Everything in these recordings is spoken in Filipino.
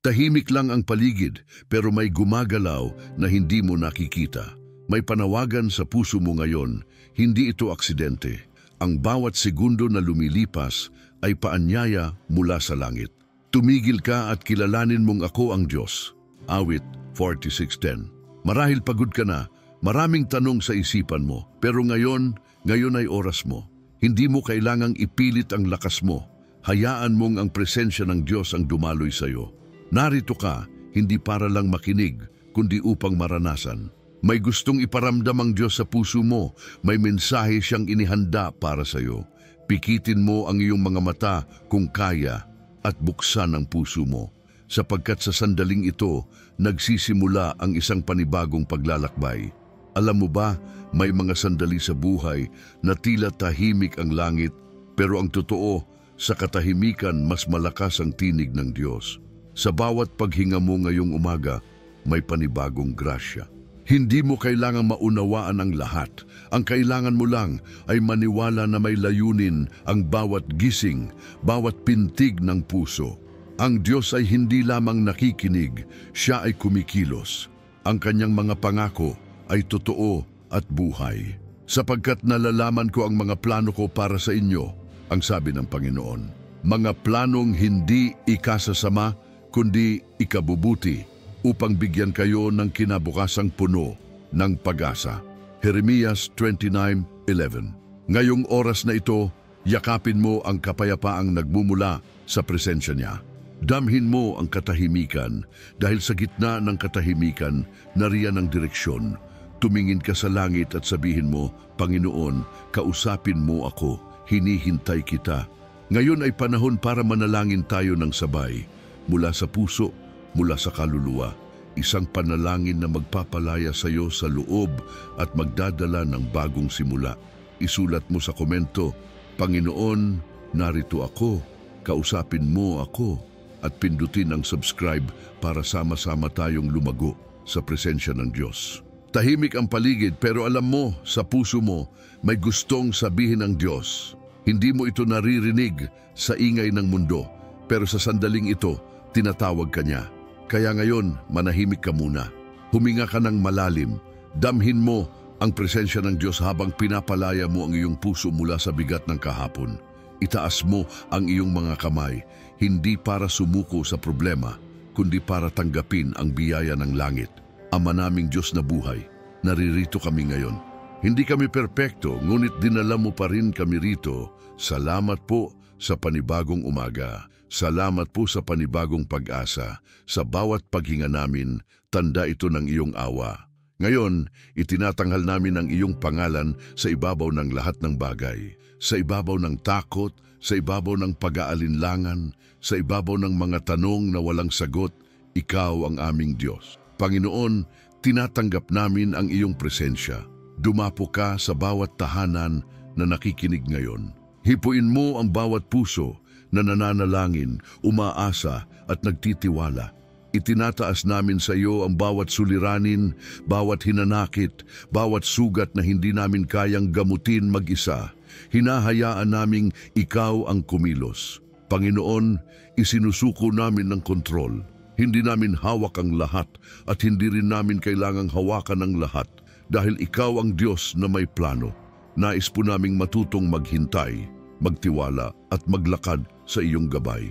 Tahimik lang ang paligid pero may gumagalaw na hindi mo nakikita. May panawagan sa puso mo ngayon, hindi ito aksidente. Ang bawat segundo na lumilipas ay paanyaya mula sa langit. Tumigil ka at kilalanin mong ako ang Diyos. Awit 46:10. Marahil pagod ka na, maraming tanong sa isipan mo, pero ngayon ay oras mo. Hindi mo kailangang ipilit ang lakas mo. Hayaan mong ang presensya ng Diyos ang dumaloy sa iyo. Narito ka, hindi para lang makinig, kundi upang maranasan. May gustong iparamdam ang Diyos sa puso mo, may mensahe siyang inihanda para sa iyo. Pikitin mo ang iyong mga mata kung kaya at buksan ang puso mo. Sapagkat sa sandaling ito, nagsisimula ang isang panibagong paglalakbay. Alam mo ba, may mga sandali sa buhay na tila tahimik ang langit, pero ang totoo, sa katahimikan mas malakas ang tinig ng Diyos. Sa bawat paghinga mo ngayong umaga, may panibagong grasya. Hindi mo kailangang maunawaan ang lahat. Ang kailangan mo lang ay maniwala na may layunin ang bawat gising, bawat pintig ng puso. Ang Diyos ay hindi lamang nakikinig, siya ay kumikilos. Ang kanyang mga pangako ay totoo at buhay. Sapagkat nalalaman ko ang mga plano ko para sa inyo, ang sabi ng Panginoon. Mga planong hindi ikasasama, kundi ikabubuti, upang bigyan kayo ng kinabukasang puno ng pag-asa. Jeremias 29:11. Ngayong oras na ito, yakapin mo ang kapayapaang nagmumula sa presensya niya. Damhin mo ang katahimikan dahil sa gitna ng katahimikan, nariyan ang direksyon. Tumingin ka sa langit at sabihin mo, Panginoon, kausapin mo ako, hinihintay kita. Ngayon ay panahon para manalangin tayo ng sabay, mula sa puso, mula sa kaluluwa. Isang panalangin na magpapalaya sa iyo sa loob at magdadala ng bagong simula. Isulat mo sa komento, Panginoon, narito ako, kausapin mo ako, at pindutin ang subscribe para sama-sama tayong lumago sa presensya ng Diyos. Tahimik ang paligid pero alam mo, sa puso mo, may gustong sabihin ng Diyos. Hindi mo ito naririnig sa ingay ng mundo, pero sa sandaling ito, tinatawag ka niya. Kaya ngayon, manahimik ka muna. Huminga ka ng malalim. Damhin mo ang presensya ng Diyos habang pinapalaya mo ang iyong puso mula sa bigat ng kahapon. Itaas mo ang iyong mga kamay, hindi para sumuko sa problema, kundi para tanggapin ang biyaya ng langit. Ama naming Diyos na buhay, naririto kami ngayon. Hindi kami perpekto, ngunit dinala mo pa rin kami rito. Salamat po sa panibagong umaga. Salamat po sa panibagong pag-asa. Sa bawat paghinga namin, tanda ito ng iyong awa. Ngayon, itinatanghal namin ang iyong pangalan sa ibabaw ng lahat ng bagay. Sa ibabaw ng takot, sa ibabaw ng pag-aalinlangan, sa ibabaw ng mga tanong na walang sagot, ikaw ang aming Diyos. Panginoon, tinatanggap namin ang iyong presensya. Dumapo ka sa bawat tahanan na nakikinig ngayon. Hipuin mo ang bawat puso na nananalangin, umaasa at nagtitiwala. Itinataas namin sa iyo ang bawat suliranin, bawat hinanakit, bawat sugat na hindi namin kayang gamutin mag-isa. Hinahayaan naming ikaw ang kumilos. Panginoon, isinusuko namin ng kontrol. Hindi namin hawak ang lahat at hindi rin namin kailangang hawakan ang lahat dahil ikaw ang Diyos na may plano. Nais po naming matutong maghintay, magtiwala at maglakad sa iyong gabay.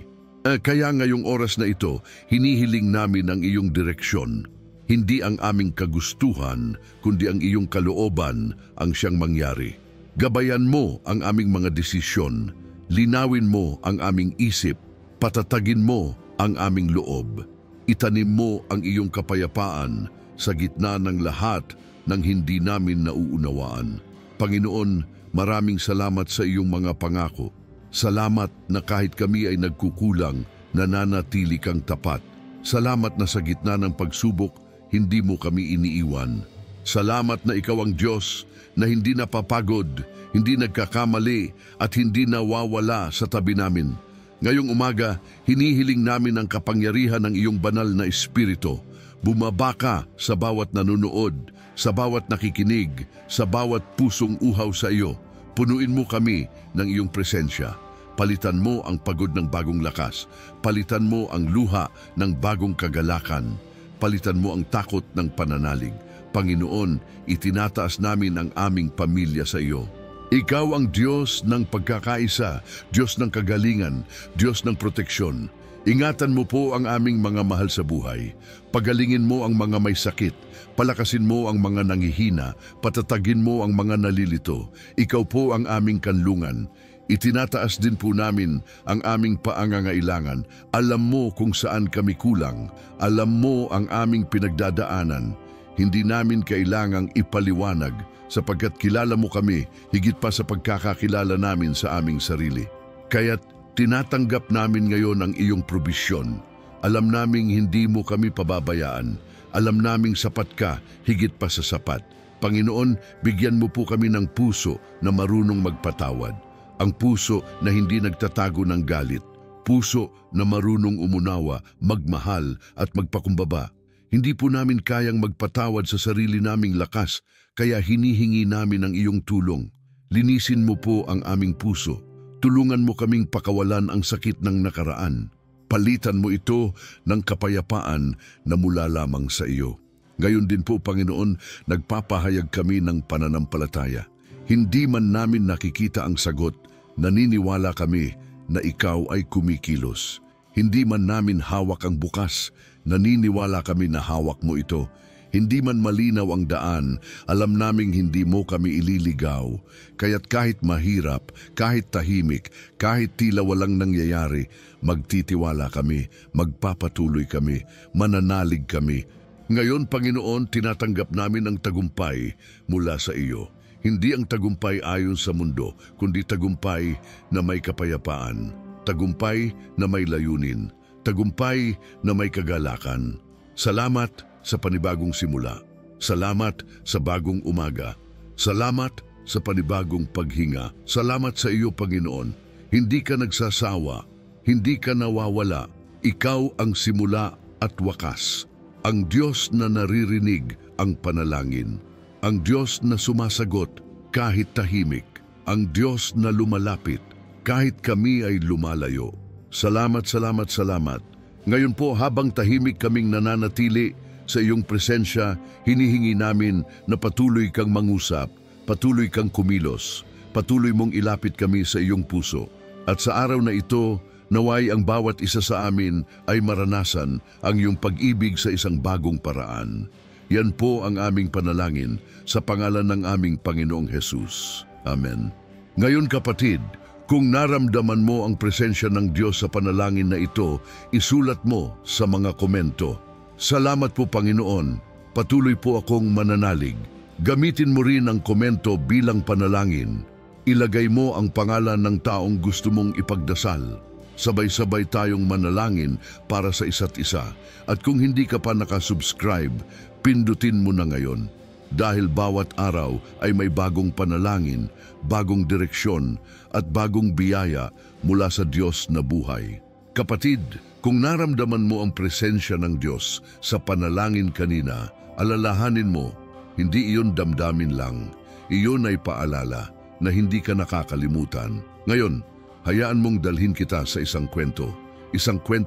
Kaya ngayong oras na ito, hinihiling namin ang iyong direksyon. Hindi ang aming kagustuhan, kundi ang iyong kalooban ang siyang mangyari. Gabayan mo ang aming mga desisyon, linawin mo ang aming isip, patatagin mo ang aming loob. Itanim mo ang iyong kapayapaan sa gitna ng lahat ng hindi namin nauunawaan. Panginoon, maraming salamat sa iyong mga pangako. Salamat na kahit kami ay nagkukulang, nananatili kang tapat. Salamat na sa gitna ng pagsubok, hindi mo kami iniiwan. Salamat na ikaw ang Diyos na hindi napapagod, hindi nagkakamali at hindi nawawala sa tabi namin. Ngayong umaga, hinihiling namin ang kapangyarihan ng iyong banal na espiritu. Bumaba ka sa bawat nanunood, sa bawat nakikinig, sa bawat pusong uhaw sa iyo. Punuin mo kami ng iyong presensya. Palitan mo ang pagod ng bagong lakas. Palitan mo ang luha ng bagong kagalakan. Palitan mo ang takot ng pananalig. Panginoon, itinataas namin ang aming pamilya sa iyo. Ikaw ang Diyos ng pagkakaisa, Diyos ng kagalingan, Diyos ng proteksyon. Ingatan mo po ang aming mga mahal sa buhay. Pagalingin mo ang mga may sakit. Palakasin mo ang mga nangihina. Patatagin mo ang mga nalilito. Ikaw po ang aming kanlungan. Itinataas din po namin ang aming paangangailangan. Alam mo kung saan kami kulang. Alam mo ang aming pinagdadaanan. Hindi namin kailangang ipaliwanag sapagkat kilala mo kami higit pa sa pagkakakilala namin sa aming sarili. Kaya't tinatanggap namin ngayon ang iyong probisyon. Alam naming hindi mo kami pababayaan. Alam naming sapat ka higit pa sa sapat. Panginoon, bigyan mo po kami ng puso na marunong magpatawad. Ang puso na hindi nagtatago ng galit. Puso na marunong umunawa, magmahal at magpakumbaba. Hindi po namin kayang magpatawad sa sarili naming lakas, kaya hinihingi namin ang iyong tulong. Linisin mo po ang aming puso. Tulungan mo kaming pakawalan ang sakit ng nakaraan. Palitan mo ito ng kapayapaan na mula lamang sa iyo. Ngayon din po, Panginoon, nagpapahayag kami ng pananampalataya. Hindi man namin nakikita ang sagot, naniniwala kami na ikaw ay kumikilos. Hindi man namin hawak ang bukas, naniniwala kami na hawak mo ito. Hindi man malinaw ang daan, alam naming hindi mo kami ililigaw. Kaya't kahit mahirap, kahit tahimik, kahit tila walang nangyayari, magtitiwala kami, magpapatuloy kami, mananalig kami. Ngayon, Panginoon, tinatanggap namin ang tagumpay mula sa iyo. Hindi ang tagumpay ayon sa mundo, kundi tagumpay na may kapayapaan. Tagumpay na may layunin. Tagumpay na may kagalakan. Salamat sa panibagong simula. Salamat sa bagong umaga. Salamat sa panibagong paghinga. Salamat sa iyo, Panginoon. Hindi ka nagsasawa. Hindi ka nawawala. Ikaw ang simula at wakas. Ang Diyos na naririnig ang panalangin. Ang Diyos na sumasagot kahit tahimik. Ang Diyos na lumalapit kahit kami ay lumalayo. Salamat, salamat, salamat. Ngayon po, habang tahimik kaming nananatili sa iyong presensya, hinihingi namin na patuloy kang mangusap, patuloy kang kumilos, patuloy mong ilapit kami sa iyong puso. At sa araw na ito, naway ang bawat isa sa amin ay maranasan ang iyong pag-ibig sa isang bagong paraan. Yan po ang aming panalangin sa pangalan ng aming Panginoong Hesus. Amen. Ngayon, kapatid, kung naramdaman mo ang presensya ng Diyos sa panalangin na ito, isulat mo sa mga komento. Salamat po, Panginoon. Patuloy po akong mananalig. Gamitin mo rin ang komento bilang panalangin. Ilagay mo ang pangalan ng taong gusto mong ipagdasal. Sabay-sabay tayong manalangin para sa isa't isa. At kung hindi ka pa nakasubscribe, pindutin mo na ngayon. Dahil bawat araw ay may bagong panalangin, bagong direksyon at bagong biyaya mula sa Diyos na buhay. Kapatid, kung naramdaman mo ang presensya ng Diyos sa panalangin kanina, alalahanin mo, hindi iyon damdamin lang. Iyon ay paalala na hindi ka nakakalimutan. Ngayon, hayaan mong dalhin kita sa isang kwento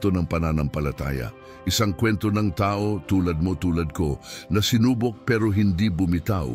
ng pananampalataya. Isang kwento ng tao tulad mo, tulad ko, na sinubok pero hindi bumitaw.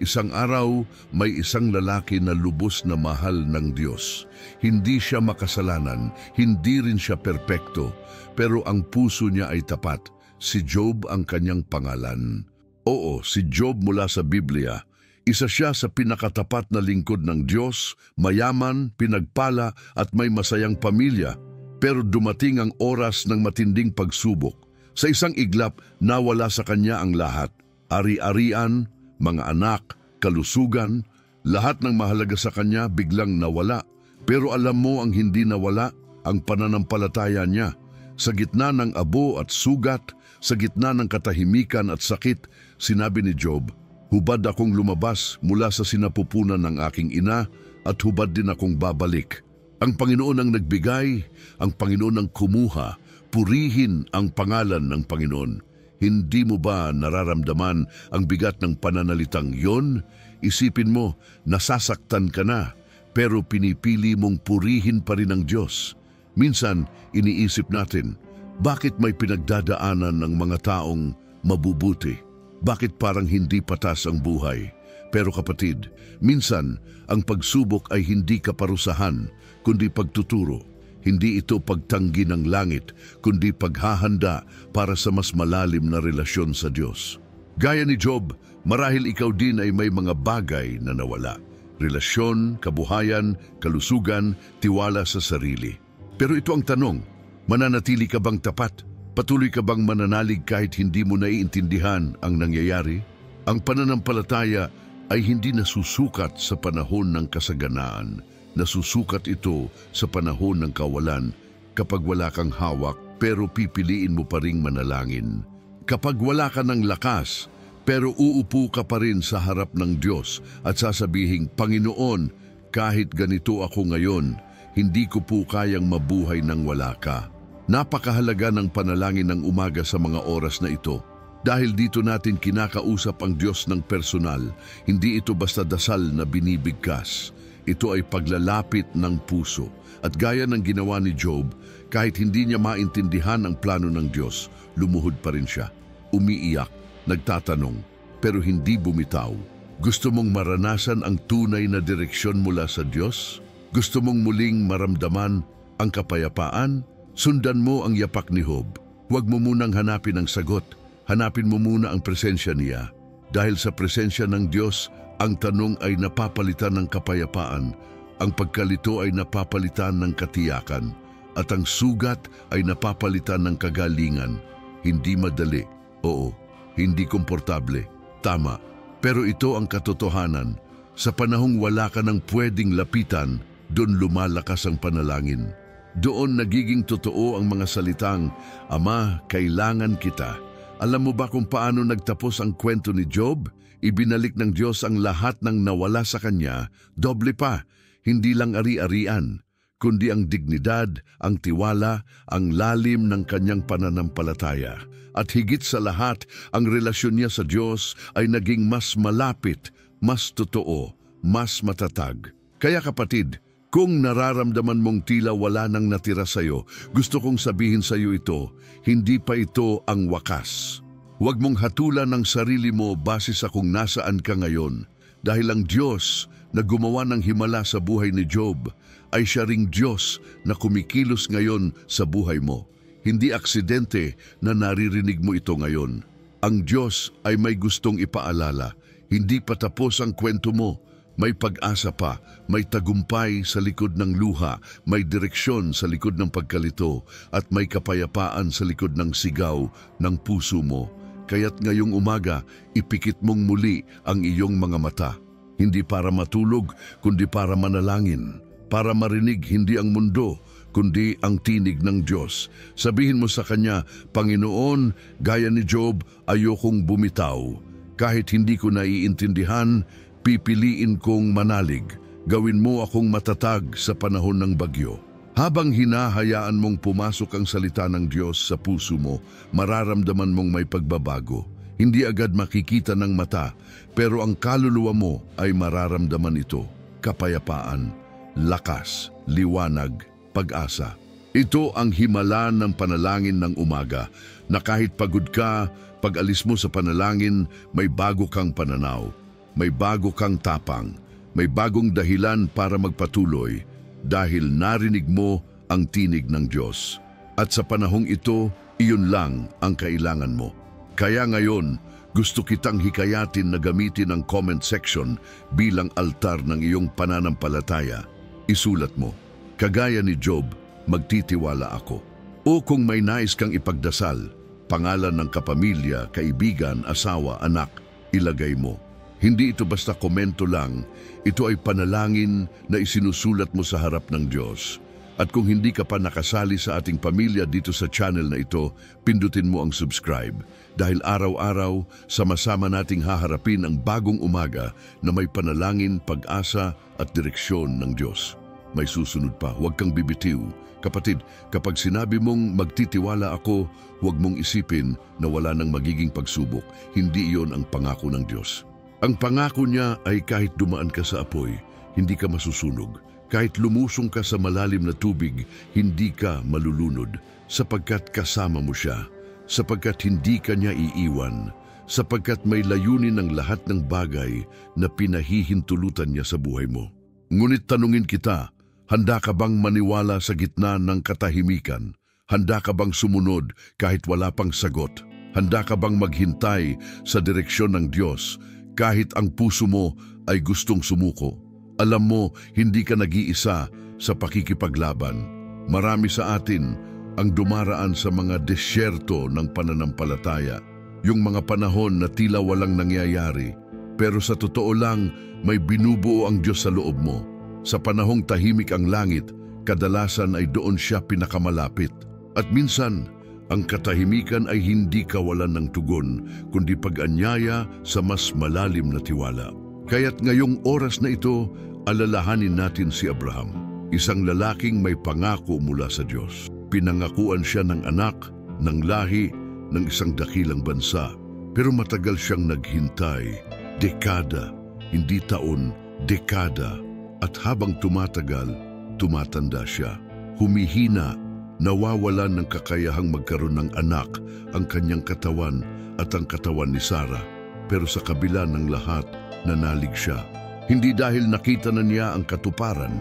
Isang araw, may isang lalaki na lubos na mahal ng Diyos. Hindi siya makasalanan, hindi rin siya perpekto, pero ang puso niya ay tapat. Si Job ang kanyang pangalan. Oo, si Job mula sa Biblia. Isa siya sa pinakatapat na lingkod ng Diyos, mayaman, pinagpala at may masayang pamilya. Pero dumating ang oras ng matinding pagsubok. Sa isang iglap, nawala sa kanya ang lahat. Ari-arian, mga anak, kalusugan, lahat ng mahalaga sa kanya biglang nawala. Pero alam mo ang hindi nawala, ang pananampalataya niya. Sa gitna ng abo at sugat, sa gitna ng katahimikan at sakit, sinabi ni Job, "Hubad akong lumabas mula sa sinapupunan ng aking ina at hubad din akong babalik." Ang Panginoon ang nagbigay, ang Panginoon ang kumuha, purihin ang pangalan ng Panginoon. Hindi mo ba nararamdaman ang bigat ng pananalitang yon? Isipin mo, nasasaktan ka na, pero pinipili mong purihin pa rin ang Diyos. Minsan, iniisip natin, bakit may pinagdadaanan ng mga taong mabubuti? Bakit parang hindi patas ang buhay? Pero kapatid, minsan, ang pagsubok ay hindi kaparusahan, kundi pagtuturo. Hindi ito pagtanggi ng langit, kundi paghahanda para sa mas malalim na relasyon sa Diyos. Gaya ni Job, marahil ikaw din ay may mga bagay na nawala. Relasyon, kabuhayan, kalusugan, tiwala sa sarili. Pero ito ang tanong, mananatili ka bang tapat? Patuloy ka bang mananalig kahit hindi mo naiintindihan ang nangyayari? Ang pananampalataya ay hindi nasusukat sa panahon ng kasaganaan. Nasusukat ito sa panahon ng kawalan kapag wala kang hawak pero pipiliin mo pa ring manalangin. Kapag wala ka ng lakas pero uupo ka pa rin sa harap ng Diyos at sasabihing, Panginoon, kahit ganito ako ngayon, hindi ko po kayang mabuhay nang wala ka. Napakahalaga ng panalangin ng umaga sa mga oras na ito. Dahil dito natin kinakausap ang Diyos ng personal, hindi ito basta dasal na binibigkas. Ito ay paglalapit ng puso. At gaya ng ginawa ni Job, kahit hindi niya maintindihan ang plano ng Diyos, lumuhod pa rin siya. Umiiyak, nagtatanong, pero hindi bumitaw. Gusto mong maranasan ang tunay na direksyon mula sa Diyos? Gusto mong muling maramdaman ang kapayapaan? Sundan mo ang yapak ni Job. Huwag mo munang hanapin ang sagot. Hanapin mo muna ang presensya niya. Dahil sa presensya ng Diyos, ang tanong ay napapalitan ng kapayapaan, ang pagkalito ay napapalitan ng katiyakan, at ang sugat ay napapalitan ng kagalingan. Hindi madali, oo, hindi komportable, tama. Pero ito ang katotohanan. Sa panahong wala ka nang pwedeng lapitan, doon lumalakas ang panalangin. Doon nagiging totoo ang mga salitang, Ama, kailangan kita. Alam mo ba kung paano nagtapos ang kwento ni Job? Ibinalik ng Diyos ang lahat ng nawala sa kanya, doble pa, hindi lang ari-arian, kundi ang dignidad, ang tiwala, ang lalim ng kanyang pananampalataya. At higit sa lahat, ang relasyon niya sa Diyos ay naging mas malapit, mas totoo, mas matatag. Kaya kapatid, kung nararamdaman mong tila wala nang natira sa'yo, gusto kong sabihin sa'yo ito, hindi pa ito ang wakas. Huwag mong hatulan ang sarili mo base sa kung nasaan ka ngayon, dahil ang Diyos na gumawa ng himala sa buhay ni Job ay siya ring Diyos na kumikilos ngayon sa buhay mo. Hindi aksidente na naririnig mo ito ngayon. Ang Diyos ay may gustong ipaalala, hindi pa tapos ang kwento mo. May pag-asa pa, may tagumpay sa likod ng luha, may direksyon sa likod ng pagkalito, at may kapayapaan sa likod ng sigaw ng puso mo. Kaya't ngayong umaga, ipikit mong muli ang iyong mga mata. Hindi para matulog, kundi para manalangin. Para marinig hindi ang mundo, kundi ang tinig ng Diyos. Sabihin mo sa Kanya, Panginoon, gaya ni Job, ayokong bumitaw. Kahit hindi ko naiintindihan, pipiliin kong manalig. Gawin mo akong matatag sa panahon ng bagyo. Habang hinahayaan mong pumasok ang salita ng Diyos sa puso mo, mararamdaman mong may pagbabago. Hindi agad makikita ng mata, pero ang kaluluwa mo ay mararamdaman ito. Kapayapaan, lakas, liwanag, pag-asa. Ito ang himala ng panalangin ng umaga, na kahit pagod ka, pag alis mo sa panalangin, may bago kang pananaw. May bago kang tapang, may bagong dahilan para magpatuloy dahil narinig mo ang tinig ng Diyos. At sa panahong ito, iyon lang ang kailangan mo. Kaya ngayon, gusto kitang hikayatin na gamitin ang comment section bilang altar ng iyong pananampalataya. Isulat mo, kagaya ni Job, magtitiwala ako. O kung may nais kang ipagdasal, pangalan ng kapamilya, kaibigan, asawa, anak, ilagay mo. Hindi ito basta komento lang, ito ay panalangin na isinusulat mo sa harap ng Diyos. At kung hindi ka pa nakasali sa ating pamilya dito sa channel na ito, pindutin mo ang subscribe. Dahil araw-araw, sama-sama nating haharapin ang bagong umaga na may panalangin, pag-asa at direksyon ng Diyos. May susunod pa, huwag kang bibitiw. Kapatid, kapag sinabi mong magtitiwala ako, huwag mong isipin na wala nang magiging pagsubok. Hindi iyon ang pangako ng Diyos. Ang pangako niya ay kahit dumaan ka sa apoy, hindi ka masusunog. Kahit lumusong ka sa malalim na tubig, hindi ka malulunod, sapagkat kasama mo siya, sapagkat hindi ka niya iiwan, sapagkat may layunin ang lahat ng bagay na pinahihintulutan niya sa buhay mo. Ngunit tanungin kita, handa ka bang maniwala sa gitna ng katahimikan? Handa ka bang sumunod kahit wala pang sagot? Handa ka bang maghintay sa direksyon ng Diyos kahit ang puso mo ay gustong sumuko? Alam mo, hindi ka nag-iisa sa pakikipaglaban. Marami sa atin ang dumaraan sa mga desyerto ng pananampalataya. Yung mga panahon na tila walang nangyayari, pero sa totoo lang may binubuo ang Diyos sa loob mo. Sa panahong tahimik ang langit, kadalasan ay doon siya pinakamalapit. At minsan, ang katahimikan ay hindi kawalan ng tugon, kundi pag-anyaya sa mas malalim na tiwala. Kaya't ngayong oras na ito, alalahanin natin si Abraham, isang lalaking may pangako mula sa Diyos. Pinangakuan siya ng anak, ng lahi, ng isang dakilang bansa. Pero matagal siyang naghintay, dekada, hindi taon, dekada. At habang tumatagal, tumatanda siya. Humihina, nawawalan ng kakayahang magkaroon ng anak ang kanyang katawan at ang katawan ni Sarah. Pero sa kabila ng lahat, nanalig siya. Hindi dahil nakita na niya ang katuparan,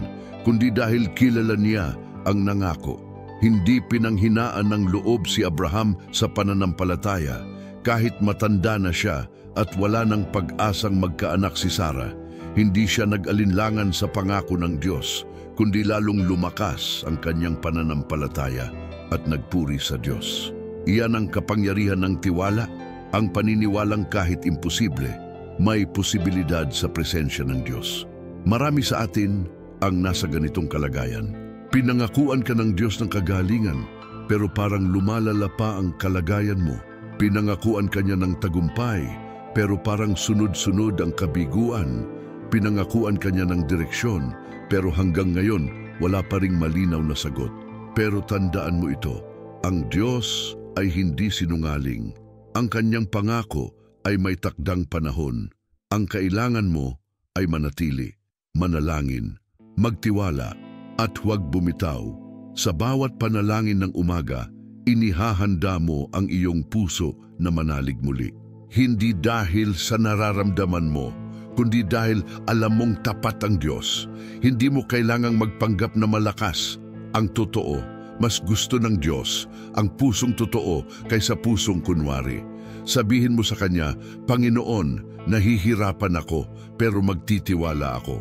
kundi dahil kilala niya ang nangako. Hindi pinanghinaan ng loob si Abraham sa pananampalataya. Kahit matanda na siya at wala ng pag-asang magkaanak si Sarah, hindi siya nag-alinlangan sa pangako ng Diyos, kundi lalong lumakas ang kanyang pananampalataya at nagpuri sa Diyos. Iyan ang kapangyarihan ng tiwala, ang paniniwalang kahit imposible, may posibilidad sa presensya ng Diyos. Marami sa atin ang nasa ganitong kalagayan. Pinangakuan ka ng Diyos ng kagalingan, pero parang lumalala pa ang kalagayan mo. Pinangakuan ka niya ng tagumpay, pero parang sunod-sunod ang kabiguan. Pinangakuan ka niya ng direksyon, pero hanggang ngayon wala pa ring malinaw na sagot. Pero tandaan mo ito, ang Diyos ay hindi sinungaling. Ang kanyang pangako ay may takdang panahon. Ang kailangan mo ay manatili, manalangin, magtiwala, at huwag bumitaw. Sa bawat panalangin ng umaga, inihahanda mo ang iyong puso na manalig muli. Hindi dahil sa nararamdaman mo, kundi dahil alam mong tapat ang Diyos. Hindi mo kailangang magpanggap na malakas. Ang totoo, mas gusto ng Diyos ang pusong totoo kaysa pusong kunwari. Sabihin mo sa Kanya, Panginoon, nahihirapan ako, pero magtitiwala ako.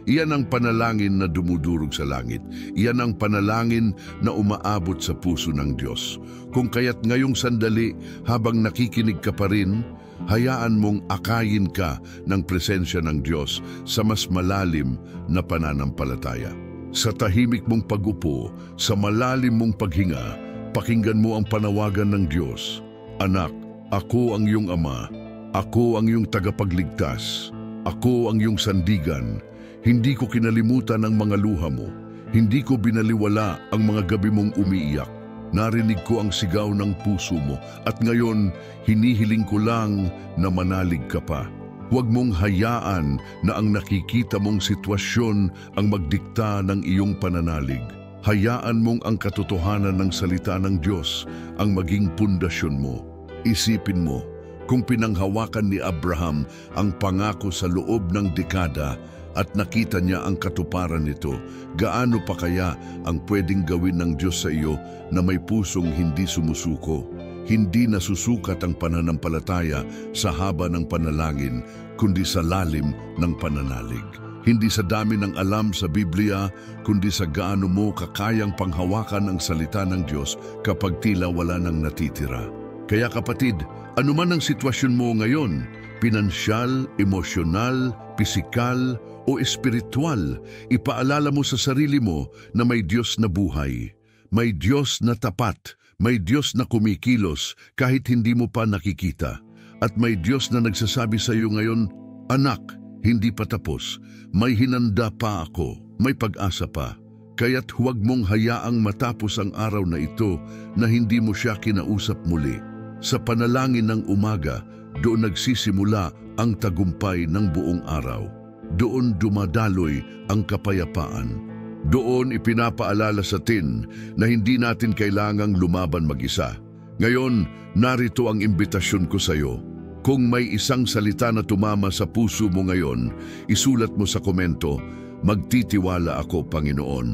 Iyan ang panalangin na dumudurog sa langit. Iyan ang panalangin na umaabot sa puso ng Diyos. Kung kaya't ngayong sandali, habang nakikinig ka pa rin, hayaan mong akayin ka ng presensya ng Diyos sa mas malalim na pananampalataya. Sa tahimik mong pag-upo, sa malalim mong paghinga, pakinggan mo ang panawagan ng Diyos. Anak, ako ang iyong Ama, ako ang iyong tagapagligtas, ako ang iyong sandigan. Hindi ko kinalimutan ang mga luha mo, hindi ko binaliwala ang mga gabi mong umiiyak. Narinig ko ang sigaw ng puso mo at ngayon hinihiling ko lang na manalig ka pa. Huwag mong hayaan na ang nakikita mong sitwasyon ang magdikta ng iyong pananalig. Hayaan mong ang katotohanan ng salita ng Diyos ang maging pundasyon mo. Isipin mo, kung pinanghawakan ni Abraham ang pangako sa loob ng dekada at nakita niya ang katuparan nito, gaano pa kaya ang pwedeng gawin ng Diyos sa iyo na may pusong hindi sumusuko? Hindi nasusukat ang pananampalataya sa haba ng panalangin, kundi sa lalim ng pananalig. Hindi sa dami ng alam sa Biblia, kundi sa gaano mo kakayang panghawakan ang salita ng Diyos kapag tila wala nang natitira. Kaya kapatid, anuman ang sitwasyon mo ngayon, pinansyal, emosyonal, pisikal o espiritual, ipaalala mo sa sarili mo na may Diyos na buhay, may Diyos na tapat, may Diyos na kumikilos kahit hindi mo pa nakikita, at may Diyos na nagsasabi sa iyo ngayon, Anak, hindi pa tapos, may hinanda pa ako, may pag-asa pa. Kaya't huwag mong hayaang matapos ang araw na ito na hindi mo siya kinausap muli. Sa panalangin ng umaga, doon nagsisimula ang tagumpay ng buong araw. doon dumadaloy ang kapayapaan. Doon ipinapaalala sa atin na hindi natin kailangang lumaban mag-isa. Ngayon, narito ang imbitasyon ko sa iyo. Kung may isang salita na tumama sa puso mo ngayon, isulat mo sa komento, "Magtitiwala ako, Panginoon."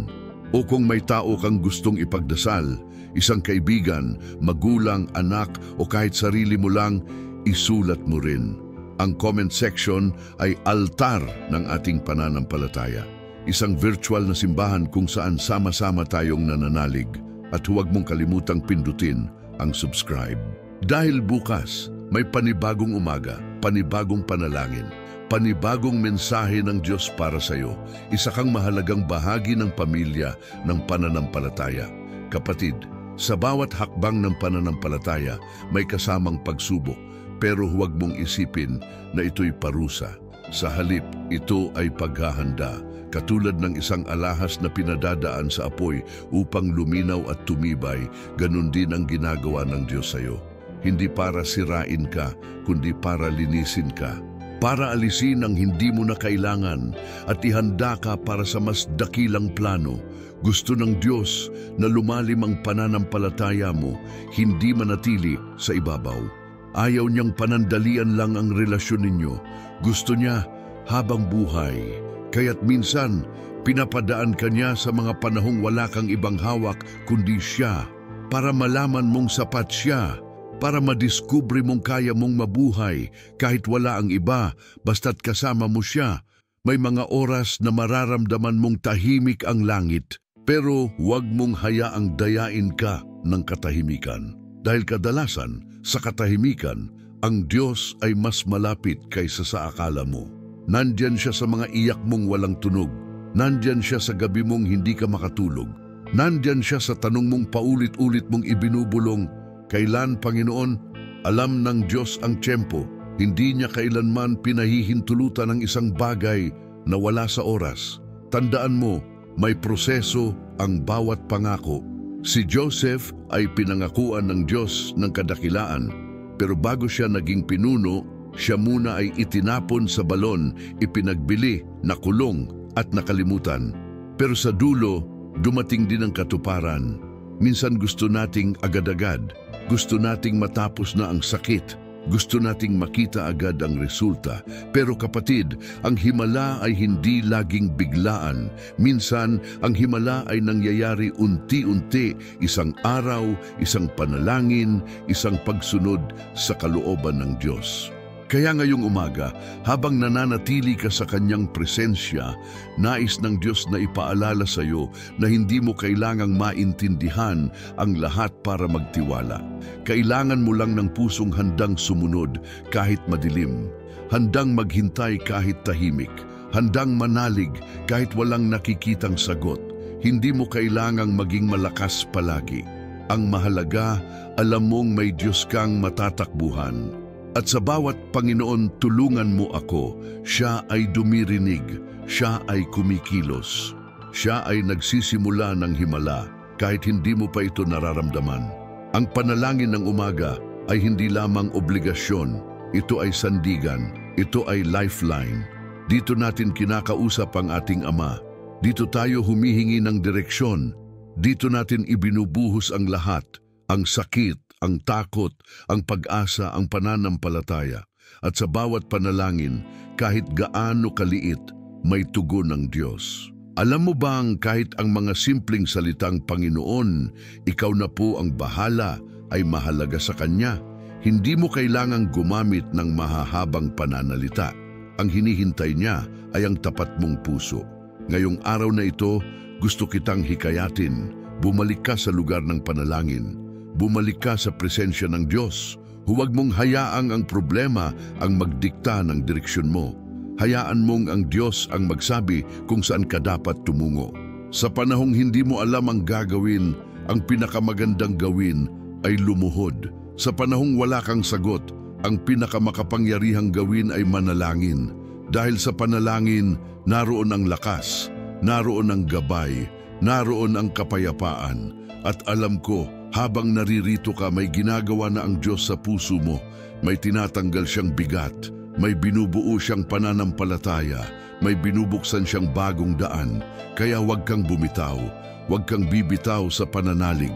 O kung may tao kang gustong ipagdasal, isang kaibigan, magulang, anak o kahit sarili mo lang, isulat mo rin. Ang comment section ay altar ng ating pananampalataya. Isang virtual na simbahan kung saan sama-sama tayong nananalig, at huwag mong kalimutang pindutin ang subscribe. Dahil bukas, may panibagong umaga, panibagong panalangin, panibagong mensahe ng Diyos para sa iyo. Isa kang mahalagang bahagi ng pamilya ng pananampalataya. Kapatid, sa bawat hakbang ng pananampalataya, may kasamang pagsubok, pero huwag mong isipin na ito'y parusa. Sa halip, ito ay paghahanda, katulad ng isang alahas na pinadadaan sa apoy upang luminaw at tumibay. Ganun din ang ginagawa ng Diyos sa iyo. Hindi para sirain ka, kundi para linisin ka. Para alisin ang hindi mo na kailangan at ihanda ka para sa mas dakilang plano. Gusto ng Diyos na lumalim ang pananampalataya mo, hindi manatili sa ibabaw. Ayaw niyang panandalian lang ang relasyon ninyo. Gusto niya habang buhay. Kaya't minsan, pinapadaan ka niya sa mga panahong wala kang ibang hawak kundi siya, para malaman mong sapat siya, para madiskubre mong kaya mong mabuhay kahit wala ang iba, basta't kasama mo siya. May mga oras na mararamdaman mong tahimik ang langit, pero huwag mong hayaang dayain ka ng katahimikan. Dahil kadalasan, sa katahimikan, ang Diyos ay mas malapit kaysa sa akala mo. Nandyan siya sa mga iyak mong walang tunog. Nandyan siya sa gabi mong hindi ka makatulog. Nandyan siya sa tanong mong paulit-ulit mong ibinubulong, "Kailan, Panginoon?" Alam ng Diyos ang tiyempo. Hindi niya kailanman pinahihintulutan ng isang bagay na wala sa oras. Tandaan mo, may proseso ang bawat pangako. Si Joseph ay pinangakuan ng Diyos ng kadakilaan, pero bago siya naging pinuno, siya muna ay itinapon sa balon, ipinagbili, nakulong at nakalimutan. Pero sa dulo, dumating din ang katuparan. Minsan gusto nating agad-agad, gusto nating matapos na ang sakit, gusto nating makita agad ang resulta. Pero kapatid, ang himala ay hindi laging biglaan. Minsan, ang himala ay nangyayari unti-unti, isang araw, isang panalangin, isang pagsunod sa kalooban ng Diyos. Kaya ngayong umaga, habang nananatili ka sa kanyang presensya, nais ng Diyos na ipaalala sa iyo na hindi mo kailangang maintindihan ang lahat para magtiwala. Kailangan mo lang ng pusong handang sumunod kahit madilim, handang maghintay kahit tahimik, handang manalig kahit walang nakikitang sagot. Hindi mo kailangang maging malakas palagi. Ang mahalaga, alam mong may Diyos kang matatakbuhan. At sa bawat Panginoon, tulungan mo ako, siya ay dumirinig, siya ay kumikilos. Siya ay nagsisimula ng himala, kahit hindi mo pa ito nararamdaman. Ang panalangin ng umaga ay hindi lamang obligasyon, ito ay sandigan, ito ay lifeline. Dito natin kinakausap ang ating Ama. Dito tayo humihingi ng direksyon. Dito natin ibinubuhos ang lahat, ang sakit, ang takot, ang pag-asa, ang pananampalataya. At sa bawat panalangin, kahit gaano kaliit, may tugon ng Diyos. Alam mo bang kahit ang mga simpleng salitang Panginoon, ikaw na po ang bahala, ay mahalaga sa Kanya? Hindi mo kailangang gumamit ng mahahabang pananalita. Ang hinihintay niya ay ang tapat mong puso. Ngayong araw na ito, gusto kitang hikayatin. Bumalik ka sa lugar ng panalangin. Bumalik ka sa presensya ng Diyos. Huwag mong hayaang ang problema ang magdikta ng direksyon mo. Hayaan mong ang Diyos ang magsabi kung saan ka dapat tumungo. Sa panahong hindi mo alam ang gagawin, ang pinakamagandang gawin ay lumuhod. Sa panahong wala kang sagot, ang pinakamakapangyarihang gawin ay manalangin. Dahil sa panalangin, naroon ang lakas, naroon ang gabay, naroon ang kapayapaan. At alam ko, habang naririto ka, may ginagawa na ang Diyos sa puso mo. May tinatanggal siyang bigat, May binubuo siyang pananampalataya, may binubuksan siyang bagong daan, kaya huwag kang bumitaw, huwag kang bibitaw sa pananalig.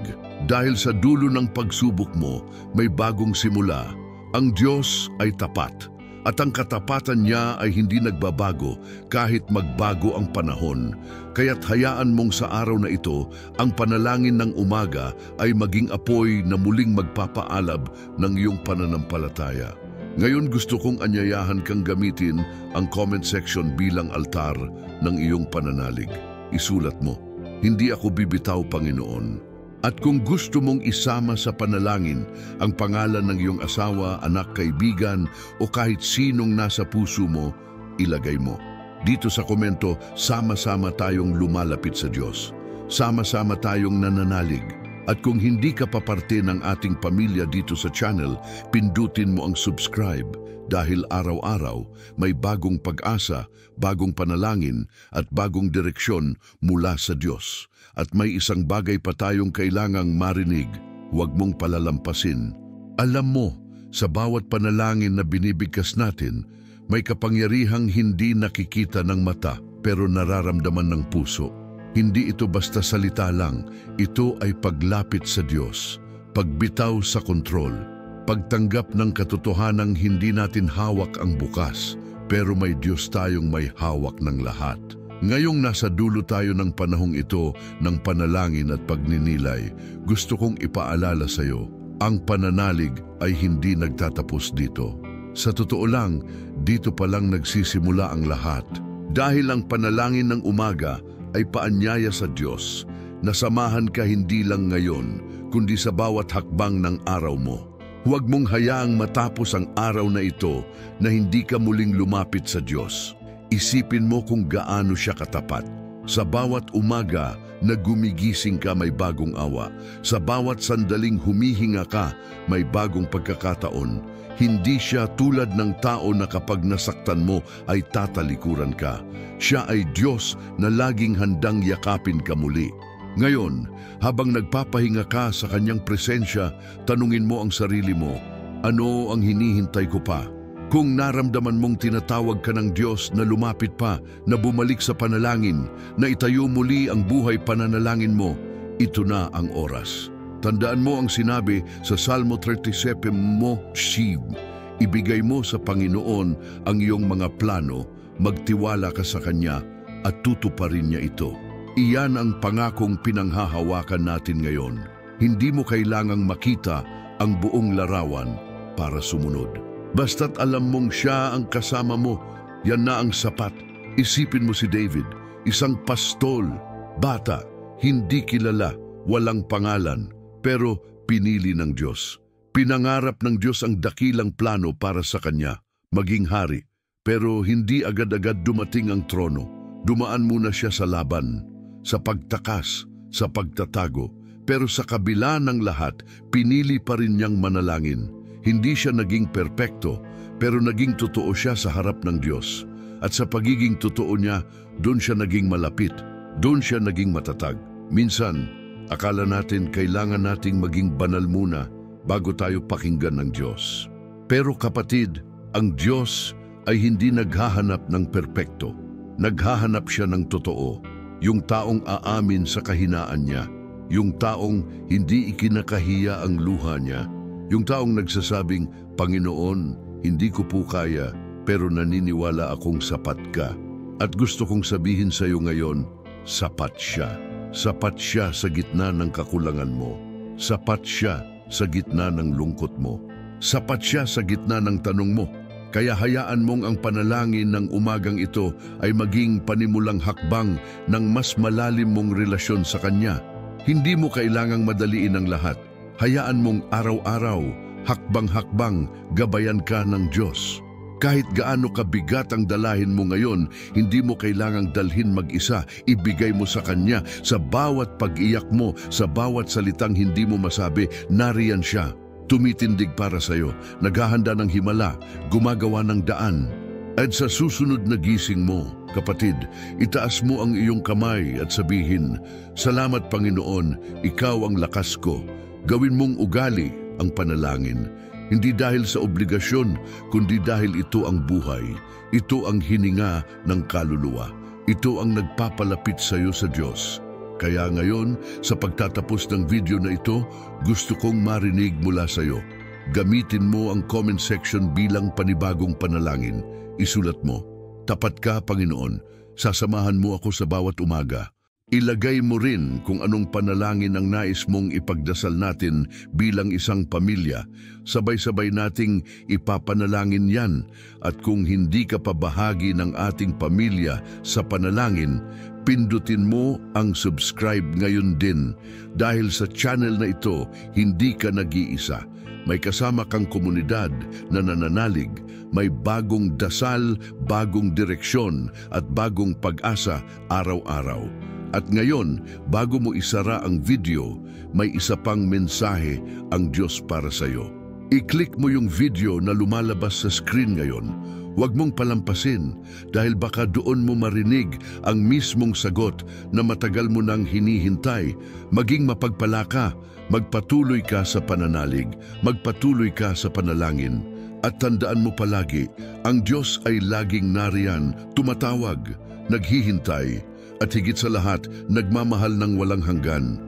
Dahil sa dulo ng pagsubok mo, may bagong simula. Ang Diyos ay tapat, at ang katapatan niya ay hindi nagbabago kahit magbago ang panahon. Kaya't hayaan mong sa araw na ito, ang panalangin ng umaga ay maging apoy na muling magpapaalab ng iyong pananampalataya. Ngayon gusto kong anyayahan kang gamitin ang comment section bilang altar ng iyong pananalig. Isulat mo, "Hindi ako bibitaw, Panginoon." At kung gusto mong isama sa panalangin ang pangalan ng iyong asawa, anak, kaibigan o kahit sinong nasa puso mo, ilagay mo. Dito sa komento, sama-sama tayong lumalapit sa Diyos. Sama-sama tayong nananalig. At kung hindi ka pa parte ng ating pamilya dito sa channel, pindutin mo ang subscribe dahil araw-araw may bagong pag-asa, bagong panalangin at bagong direksyon mula sa Diyos. At may isang bagay pa tayong kailangang marinig, huwag mong palalampasin. Alam mo, sa bawat panalangin na binibigkas natin, may kapangyarihang hindi nakikita ng mata pero nararamdaman ng puso. Hindi ito basta salita lang, ito ay paglapit sa Diyos, pagbitaw sa kontrol, pagtanggap ng katotohanang hindi natin hawak ang bukas, pero may Diyos tayong may hawak ng lahat. Ngayong nasa dulo tayo ng panahong ito ng panalangin at pagninilay, gusto kong ipaalala sa iyo, ang pananalig ay hindi nagtatapos dito. Sa totoo lang, dito pa lang nagsisimula ang lahat. Dahil ang panalangin ng umaga ay paanyaya sa Diyos, nasamahan ka hindi lang ngayon, kundi sa bawat hakbang ng araw mo. Huwag mong hayaang matapos ang araw na ito na hindi ka muling lumapit sa Diyos. Isipin mo kung gaano siya katapat. Sa bawat umaga na gumigising ka may bagong awa. Sa bawat sandaling humihinga ka may bagong pagkakataon. Hindi siya tulad ng tao na kapag nasaktan mo ay tatalikuran ka. Siya ay Diyos na laging handang yakapin ka muli. Ngayon, habang nagpapahinga ka sa kanyang presensya, tanungin mo ang sarili mo, ano ang hinihintay ko pa? Kung naramdaman mong tinatawag ka ng Diyos na lumapit pa, na bumalik sa panalangin, na itayo muli ang buhay pananalangin mo, ito na ang oras. Tandaan mo ang sinabi sa Salmo 37 mo, ibigay mo sa Panginoon ang iyong mga plano, magtiwala ka sa Kanya at tutuparin niya ito. Iyan ang pangakong pinanghahawakan natin ngayon. Hindi mo kailangang makita ang buong larawan para sumunod. Basta't alam mong siya ang kasama mo, yan na ang sapat. Isipin mo si David, isang pastol, bata, hindi kilala, walang pangalan, pero pinili ng Diyos. Pinangarap ng Diyos ang dakilang plano para sa kanya, maging hari. Pero hindi agad-agad dumating ang trono. Dumaan muna siya sa laban, sa pagtakas, sa pagtatago. Pero sa kabila ng lahat, pinili pa rin niyang manalangin. Hindi siya naging perpekto, pero naging totoo siya sa harap ng Diyos. At sa pagiging totoo niya, doon siya naging malapit, doon siya naging matatag. Minsan, akala natin kailangan nating maging banal muna bago tayo pakinggan ng Diyos. Pero kapatid, ang Diyos ay hindi naghahanap ng perpekto. Naghahanap siya ng totoo, yung taong aamin sa kahinaan niya, yung taong hindi ikinakahiya ang luha niya, yung taong nagsasabing, Panginoon, hindi ko po kaya, pero naniniwala akong sapat ka. At gusto kong sabihin sa iyo ngayon, sapat siya. Sapat siya sa gitna ng kakulangan mo. Sapat siya sa gitna ng lungkot mo. Sapat siya sa gitna ng tanong mo. Kaya hayaan mong ang panalangin ng umagang ito ay maging panimulang hakbang ng mas malalim mong relasyon sa Kanya. Hindi mo kailangang madaliin ang lahat. Hayaan mong araw-araw, hakbang-hakbang, gabayan ka ng Diyos. Kahit gaano kabigat ang dalahin mo ngayon, hindi mo kailangang dalhin mag-isa. Ibigay mo sa Kanya sa bawat pag-iyak mo, sa bawat salitang hindi mo masabi, nariyan siya. Tumitindig para sa iyo, naghahanda ng himala, gumagawa ng daan. At sa susunod na gising mo, kapatid, itaas mo ang iyong kamay at sabihin, Salamat Panginoon, Ikaw ang lakas ko. Gawin mong ugali ang panalangin. Hindi dahil sa obligasyon, kundi dahil ito ang buhay. Ito ang hininga ng kaluluwa. Ito ang nagpapalapit sa iyo sa Diyos. Kaya ngayon, sa pagtatapos ng video na ito, gusto kong marinig mula sa iyo. Gamitin mo ang comment section bilang panibagong panalangin. Isulat mo, "Tapat ka, Panginoon. Sasamahan mo ako sa bawat umaga." Ilagay mo rin kung anong panalangin ang nais mong ipagdasal natin bilang isang pamilya. Sabay-sabay nating ipapanalangin yan. At kung hindi ka pa bahagi ng ating pamilya sa panalangin, pindutin mo ang subscribe ngayon din. Dahil sa channel na ito, hindi ka nag-iisa. May kasama kang komunidad na nananalig. May bagong dasal, bagong direksyon at bagong pag-asa araw-araw. At ngayon, bago mo isara ang video, may isa pang mensahe ang Diyos para sa iyo. I-click mo yung video na lumalabas sa screen ngayon. Huwag mong palampasin dahil baka doon mo marinig ang mismong sagot na matagal mo nang hinihintay. Maging mapagpala ka, magpatuloy ka sa pananalig, magpatuloy ka sa panalangin. At tandaan mo palagi, ang Diyos ay laging nariyan, tumatawag, naghihintay, at higit sa lahat, nagmamahal ng walang hanggan.